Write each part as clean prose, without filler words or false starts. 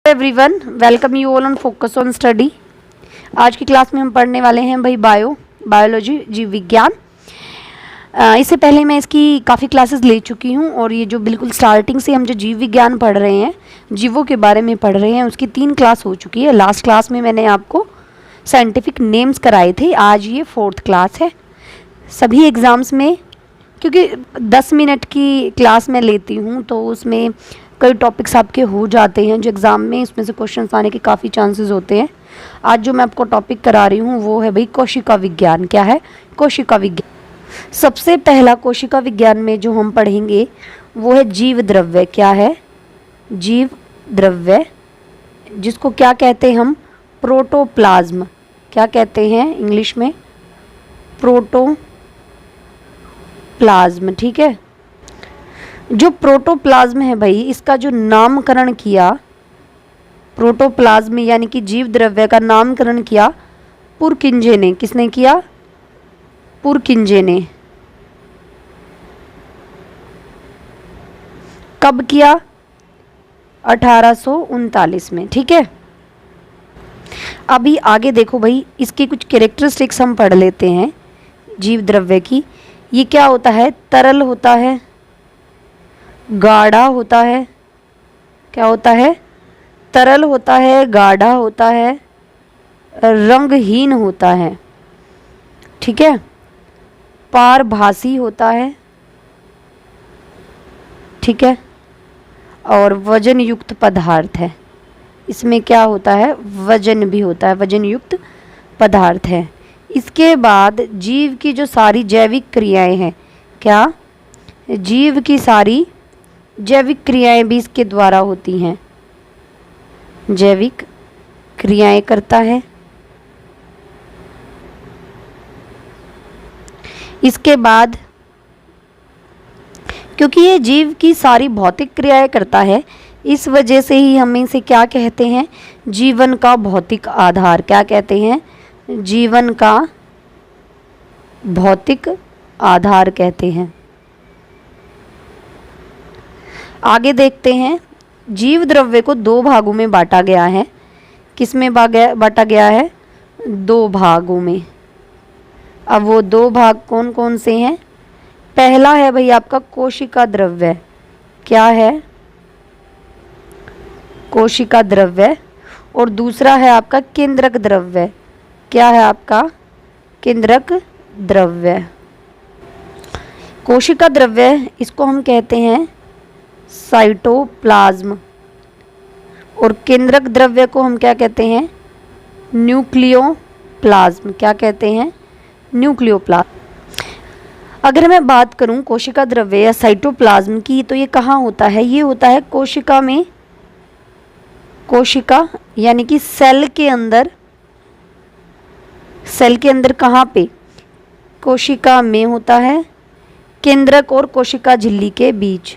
Everyone, welcome you all on focus on study. आज की class में हम पढ़ने वाले हैं भाई बायोलॉजी, जीव विज्ञान। इससे पहले मैं इसकी काफ़ी क्लासेस ले चुकी हूँ और ये जो बिल्कुल स्टार्टिंग से हम जो जीव विज्ञान पढ़ रहे हैं, जीवों के बारे में पढ़ रहे हैं, उसकी 3 क्लास हो चुकी है। लास्ट क्लास में मैंने आपको साइंटिफिक नेम्स कराए थे, आज ये 4th क्लास है। सभी एग्ज़ाम्स में, क्योंकि 10 मिनट की क्लास मैं लेती हूँ तो उसमें कई टॉपिक्स आपके हो जाते हैं जो एग्ज़ाम में इसमें से क्वेश्चंस आने के काफ़ी चांसेस होते हैं। आज जो मैं आपको टॉपिक करा रही हूँ वो है भाई कोशिका विज्ञान। क्या है? कोशिका विज्ञान। सबसे पहला कोशिका विज्ञान में जो हम पढ़ेंगे वो है जीव द्रव्य। क्या है? जीव द्रव्य, जिसको क्या कहते हैं हम? प्रोटोप्लाज्म। क्या कहते हैं इंग्लिश में? प्रोटोप्लाज्म। ठीक है। जो प्रोटोप्लाज्म है भाई, इसका जो नामकरण किया, प्रोटोप्लाज्म यानी कि जीव द्रव्य का नामकरण किया पुरकिंजे ने। किसने किया? पुरकिंजे ने। कब किया? 1839 में। ठीक है। अभी आगे देखो भाई, इसकी कुछ कैरेक्टरिस्टिक्स हम पढ़ लेते हैं जीव द्रव्य की। ये क्या होता है? तरल होता है, गाढ़ा होता है। क्या होता है? तरल होता है, गाढ़ा होता है, रंगहीन होता है। ठीक है। पारभासी होता है। ठीक है। और वजन युक्त पदार्थ है। इसमें क्या होता है? वजन भी होता है, वजन युक्त पदार्थ है। इसके बाद जीव की जो सारी जैविक क्रियाएं हैं, क्या? जीव की सारी जैविक क्रियाएं भी इसके द्वारा होती हैं। जैविक क्रियाएं करता है। इसके बाद क्योंकि ये जीव की सारी भौतिक क्रियाएं करता है, इस वजह से ही हम इसे क्या कहते हैं? जीवन का भौतिक आधार। क्या कहते हैं? जीवन का भौतिक आधार कहते हैं। आगे देखते हैं। जीव द्रव्य को 2 भागों में बांटा गया है। किस में बांटा गया है? 2 भागों में। अब वो 2 भाग कौन कौन से हैं? पहला है भाई आपका कोशिका द्रव्य। क्या है? कोशिका द्रव्य। और दूसरा है आपका केंद्रक द्रव्य। क्या है आपका? केंद्रक द्रव्य। कोशिका द्रव्य, इसको हम कहते हैं साइटोप्लाज्म, और केंद्रक द्रव्य को हम क्या कहते हैं? न्यूक्लियोप्लाज्म। क्या कहते हैं? न्यूक्लियोप्लाज्म। अगर मैं बात करूं कोशिका द्रव्य या साइटोप्लाज्म की, तो ये कहाँ होता है? ये होता है कोशिका में। कोशिका यानी कि सेल के अंदर। सेल के अंदर कहाँ पे? कोशिका में होता है। केंद्रक और कोशिका झिल्ली के बीच।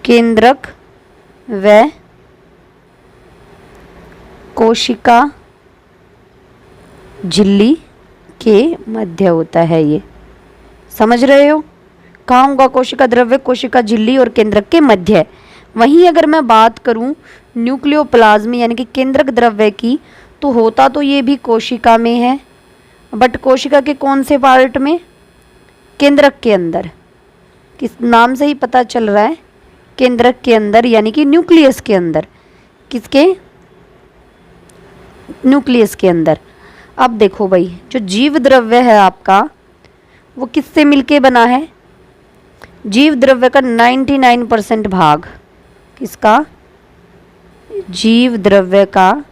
केंद्रक व कोशिका झिल्ली के मध्य होता है। ये समझ रहे हो? कहाँ होगा कोशिका द्रव्य? कोशिका झिल्ली और केंद्रक के मध्य। वहीं अगर मैं बात करूं न्यूक्लियोप्लाज्म यानी कि केंद्रक द्रव्य की, तो होता तो ये भी कोशिका में है, बट कोशिका के कौन से पार्ट में? केंद्रक के अंदर। किस नाम से ही पता चल रहा है, केंद्रक के अंदर, यानी कि न्यूक्लियस के अंदर। किसके? न्यूक्लियस के अंदर। अब देखो भाई, जो जीव द्रव्य है आपका, वो किससे मिलके बना है? जीव द्रव्य का 99% भाग। किसका? जीव द्रव्य का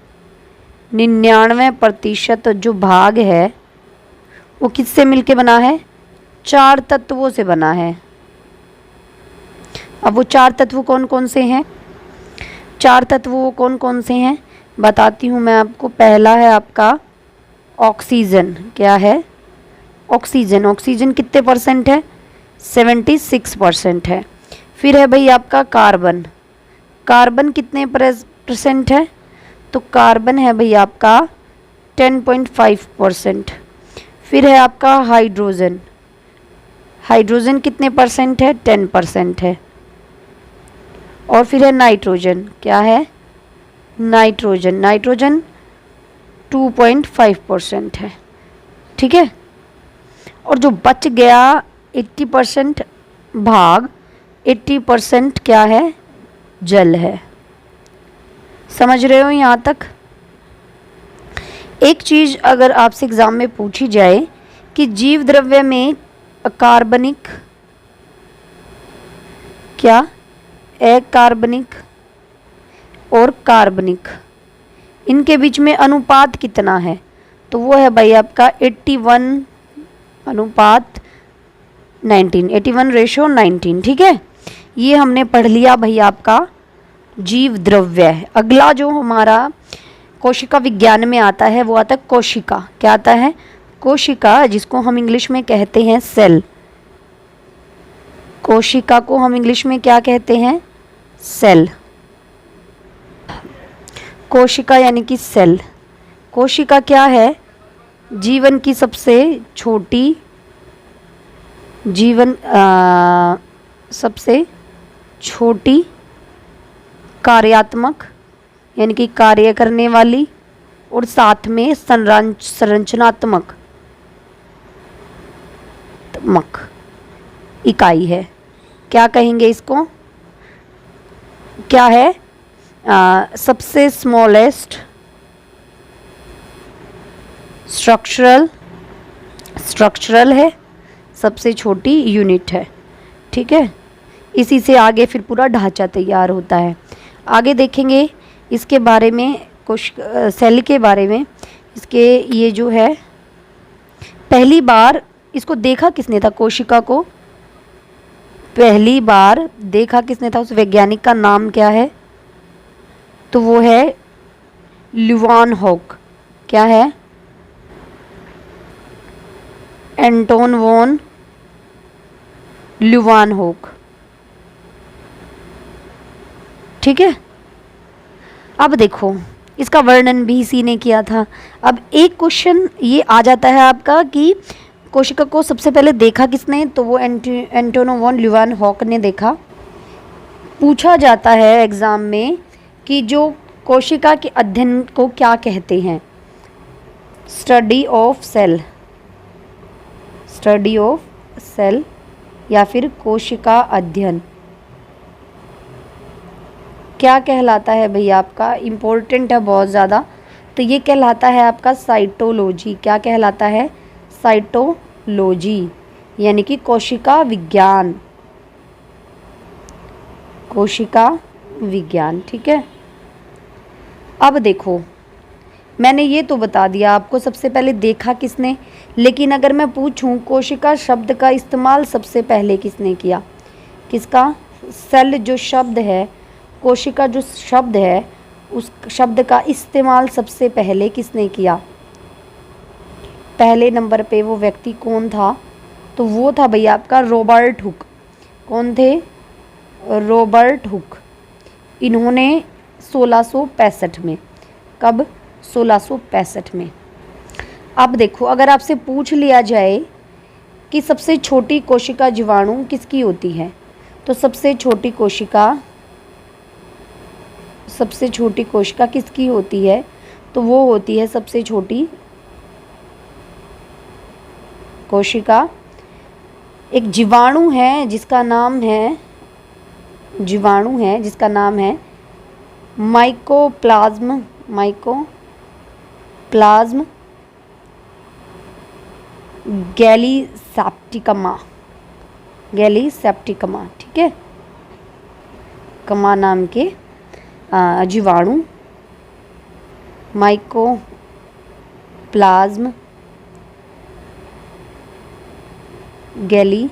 99% जो भाग है वो किससे मिलके बना है? 4 तत्वों से बना है। अब वो 4 तत्व कौन कौन से हैं? 4 तत्व वो कौन कौन से हैं बताती हूँ मैं आपको। पहला है आपका ऑक्सीजन। क्या है? ऑक्सीजन। ऑक्सीजन कितने % है? 76% है। फिर है भाई आपका कार्बन। कार्बन कितने % है? तो कार्बन है भाई आपका 10.5%। फिर है आपका हाइड्रोजन। हाइड्रोजन कितने % है? 10% है। और फिर है नाइट्रोजन। क्या है? नाइट्रोजन, नाइट्रोजन 2.5% है, ठीक है। और जो बच गया 80% भाग, 80% क्या है, जल है। समझ रहे हो यहाँ तक? एक चीज़ अगर आपसे एग्ज़ाम में पूछी जाए कि जीव द्रव्य में कार्बनिक, क्या, अकार्बनिक और कार्बनिक, इनके बीच में अनुपात कितना है, तो वो है भाई आपका 81 अनुपात 19, 81:19, ठीक है। ये हमने पढ़ लिया भाई आपका जीव द्रव्य है। अगला जो हमारा कोशिका विज्ञान में आता है वो आता है कोशिका। क्या आता है? कोशिका, जिसको हम इंग्लिश में कहते हैं सेल। कोशिका को हम इंग्लिश में क्या कहते हैं? सेल। कोशिका यानी कि सेल। कोशिका क्या है? जीवन की सबसे छोटी, सबसे छोटी कार्यात्मक यानी कि कार्य करने वाली और साथ में संरचनात्मक इकाई है। क्या कहेंगे इसको? क्या है? सबसे स्मॉलेस्ट स्ट्रक्चरल है, सबसे छोटी यूनिट है, ठीक है। इसी से आगे फिर पूरा ढांचा तैयार होता है। आगे देखेंगे इसके बारे में, सेल के बारे में। इसके ये जो है, पहली बार इसको देखा किसने था? कोशिका को पहली बार देखा किसने था? उस वैज्ञानिक का नाम क्या है? तो वो है ल्यूवानहॉक। क्या है? एंटोन वॉन ल्यूवानहॉक, ठीक है। अब देखो इसका वर्णन भी इसी ने किया था। अब एक क्वेश्चन ये आ जाता है आपका कि कोशिका को सबसे पहले देखा किसने? तो वो एंटोन वॉन ल्यूवानहॉक ने देखा। पूछा जाता है एग्ज़ाम में कि जो कोशिका के अध्ययन को क्या कहते हैं? Study of cell, study of cell या फिर कोशिका अध्ययन क्या कहलाता है भैया आपका? इम्पोर्टेंट है बहुत ज़्यादा। तो ये कहलाता है आपका साइटोलॉजी। क्या कहलाता है? साइटोलॉजी, यानी कि कोशिका विज्ञान। कोशिका विज्ञान, ठीक है। अब देखो मैंने ये तो बता दिया आपको सबसे पहले देखा किसने, लेकिन अगर मैं पूछूं कोशिका शब्द का इस्तेमाल सबसे पहले किसने किया? किसका? सेल जो शब्द है, कोशिका जो शब्द है, उस शब्द का इस्तेमाल सबसे पहले किसने किया? पहले नंबर पे वो व्यक्ति कौन था? तो वो था भैया आपका रॉबर्ट हुक। कौन थे? Robert Hooke. इन्होंने 1665 में, कब? 1665 में। अब देखो अगर आपसे पूछ लिया जाए कि सबसे छोटी कोशिका जीवाणु किसकी होती है, तो सबसे छोटी कोशिका किसकी होती है? तो वो होती है सबसे छोटी कोशिका एक जीवाणु है जिसका नाम है माइकोप्लाज्म गैलीसेप्टिकमा, ठीक है। कमा नाम के जीवाणु माइकोप्लाज्म गैलीसेप्टिकमा,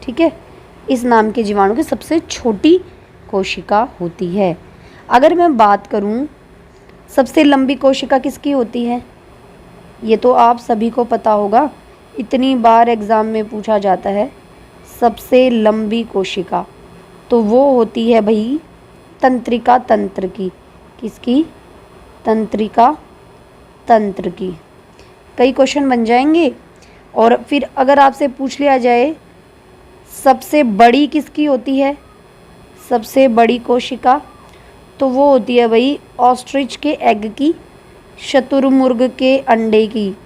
ठीक है। इस नाम के जीवाणु की सबसे छोटी कोशिका होती है। अगर मैं बात करूं सबसे लंबी कोशिका किसकी होती है, ये तो आप सभी को पता होगा, इतनी बार एग्ज़ाम में पूछा जाता है। सबसे लंबी कोशिका तो वो होती है भाई तंत्रिका तंत्र की। किसकी? तंत्रिका तंत्र की। कई क्वेश्चन बन जाएंगे। और फिर अगर आपसे पूछ लिया जाए सबसे बड़ी किसकी होती है, सबसे बड़ी कोशिका, तो वो होती है भाई ऑस्ट्रिच के एग की, शुतुरमुर्ग के अंडे की,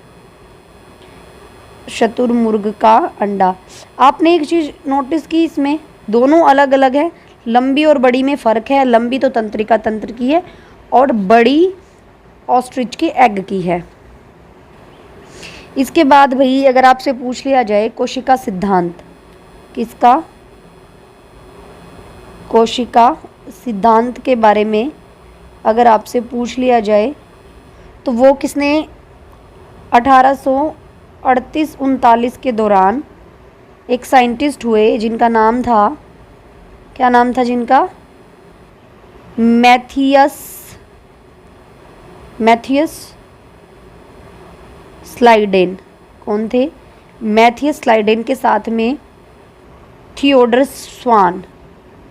शुतुरमुर्ग का अंडा। आपने एक चीज़ नोटिस की, इसमें दोनों अलग अलग है, लंबी और बड़ी में फ़र्क है। लंबी तो तंत्रिका तंत्र की है और बड़ी ऑस्ट्रिच के एग की है। इसके बाद भाई अगर आपसे पूछ लिया जाए कोशिका सिद्धांत, किसका, कोशिका सिद्धांत के बारे में अगर आपसे पूछ लिया जाए तो वो किसने 1838-39 के दौरान एक साइंटिस्ट हुए जिनका नाम था, क्या नाम था जिनका, मैथियस स्लाइडेन। कौन थे? मैथियस स्लाइडेन के साथ में थियोडर स्वान।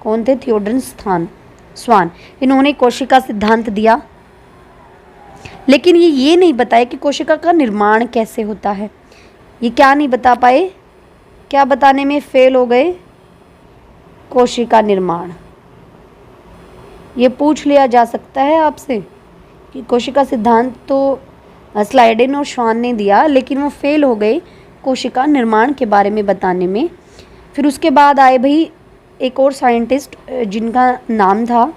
कौन थे? थियोडर स्वान। इन्होंने कोशिका सिद्धांत दिया, लेकिन ये नहीं बताया कि कोशिका का निर्माण कैसे होता है। ये क्या नहीं बता पाए, क्या बताने में फेल हो गए? कोशिका निर्माण। ये पूछ लिया जा सकता है आपसे कि कोशिका सिद्धांत तो स्लाइडेन और श्वान ने दिया, लेकिन वो फेल हो गए कोशिका निर्माण के बारे में बताने में। फिर उसके बाद आए भाई एक और साइंटिस्ट जिनका नाम था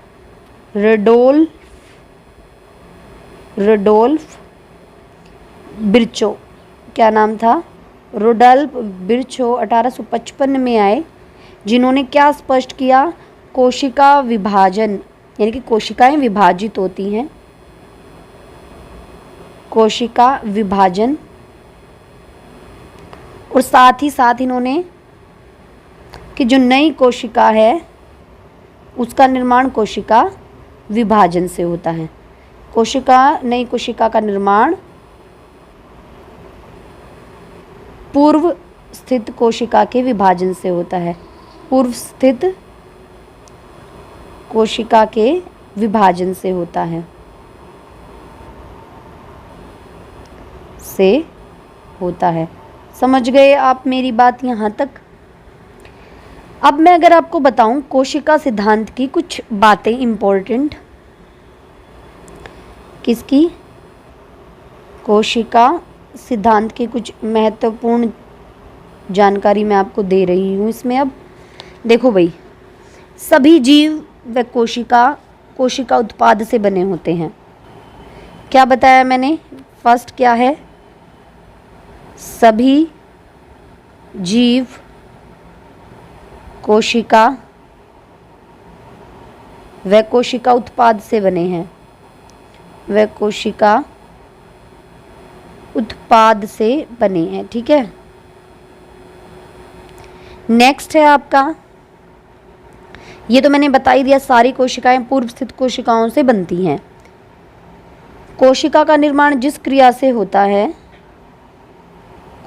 रुडोल्फ बिर्चो। क्या नाम था? रुडोल्फ बिर्चो 1855 में आए, जिन्होंने क्या स्पष्ट किया? कोशिका विभाजन, यानी कि कोशिकाएं विभाजित होती हैं, कोशिका विभाजन। और साथ ही साथ इन्होंने कि जो नई कोशिका है उसका निर्माण कोशिका विभाजन से होता है। नई कोशिका का निर्माण पूर्व स्थित कोशिका के विभाजन से होता है, पूर्व स्थित कोशिका के विभाजन से होता है, समझ गए आप मेरी बात यहाँ तक? अब मैं अगर आपको बताऊं कोशिका सिद्धांत की कुछ बातें इम्पोर्टेंट, किसकी? कोशिका सिद्धांत की कुछ महत्वपूर्ण जानकारी मैं आपको दे रही हूँ इसमें। अब देखो भाई, सभी जीव व कोशिका उत्पाद से बने होते हैं। क्या बताया मैंने? फर्स्ट क्या है? सभी जीव कोशिका व कोशिका उत्पाद से बने हैं, व कोशिका उत्पाद से बने हैं। ठीक है। नेक्स्ट है आपका, ये तो मैंने बता ही दिया, सारी कोशिकाएं पूर्व स्थित कोशिकाओं से बनती हैं। कोशिका का निर्माण जिस क्रिया से होता है,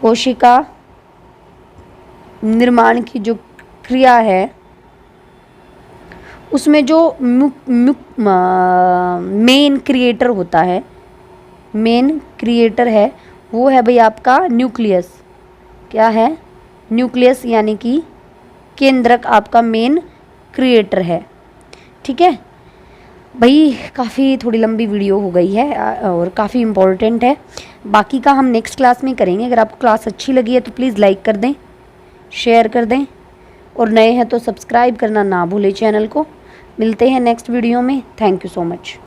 कोशिका निर्माण की जो क्रिया है उसमें जो मेन क्रिएटर होता है, मेन क्रिएटर है वो है भाई आपका न्यूक्लियस। क्या है? न्यूक्लियस, यानी कि केंद्रक आपका मेन क्रिएटर है। ठीक है भाई, काफ़ी थोड़ी लंबी वीडियो हो गई है और काफ़ी इम्पोर्टेंट है। बाकी का हम नेक्स्ट क्लास में करेंगे। अगर आपको क्लास अच्छी लगी है तो प्लीज़ लाइक कर दें, शेयर कर दें, और नए हैं तो सब्सक्राइब करना ना भूलें चैनल को। मिलते हैं नेक्स्ट वीडियो में। Thank you so much.